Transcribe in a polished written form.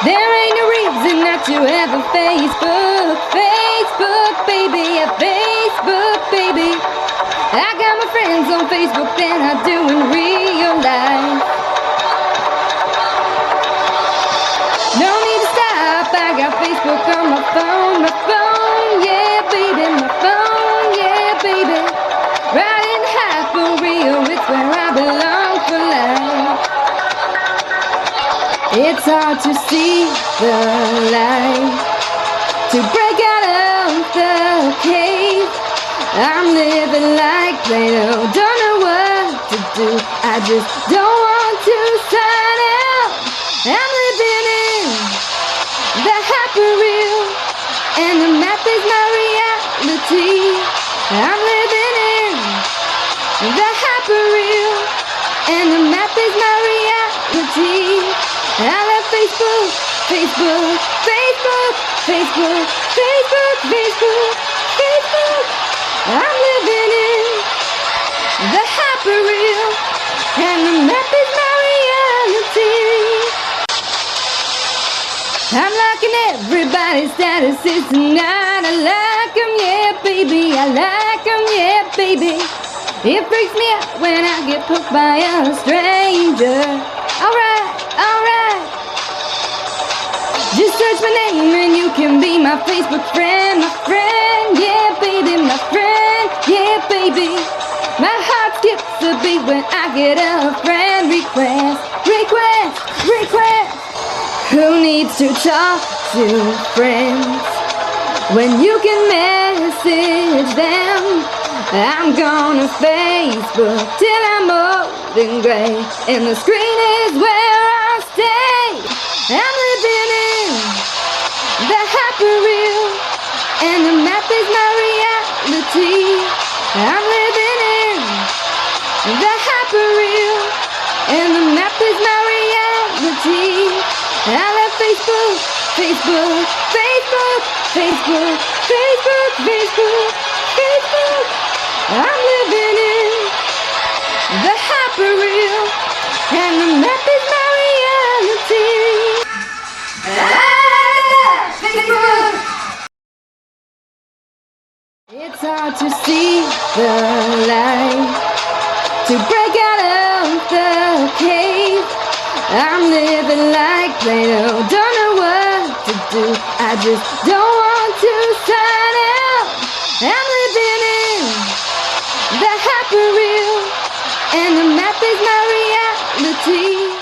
There ain't no reason not to have a Facebook, Facebook, baby, a Facebook, baby. I got my friends on Facebook than I do in real life. No need to stop, I got Facebook on my phone, yeah, baby, my phone, yeah, baby. Right in hyper real, it's where I belong for life. It's hard to see the light, to break out of the cave. I'm living like Plato, don't know what to do, I just don't want to sign out. I'm living in the hyperreal, and the map is my reality. I'm living in the hyperreal, and the map is my reality. I love Facebook, Facebook, Facebook, Facebook, Facebook, Facebook, Facebook. I'm living in the hyperreal, and the map is my reality. I'm liking everybody's statuses tonight. I like 'em, yeah, baby. I like 'em, yeah, baby. It freaks me out when I get poked by a stranger. Alright, alright. Just search my name and you can be my Facebook friend, yeah, baby, my friend, yeah, baby. My heart skips a beat when I get a friend request, request, request. Who needs to talk to friends when you can message them? I'm gonna Facebook till I'm old and gray, and the screen is where I'll stay. I'm living in the hyperreal, and the map is my reality. I'm living in the hyperreal, and the map is my reality. I love Facebook, Facebook, Facebook, Facebook, Facebook, Facebook, Facebook. I'm living in the hyperreal, and the map is my reality. Facebook. It's hard to see the light, to break out of the cave. I'm living like Plato, don't know what to do, I just don't want to sign out. I'm living in the hyperreal, and the map is my reality.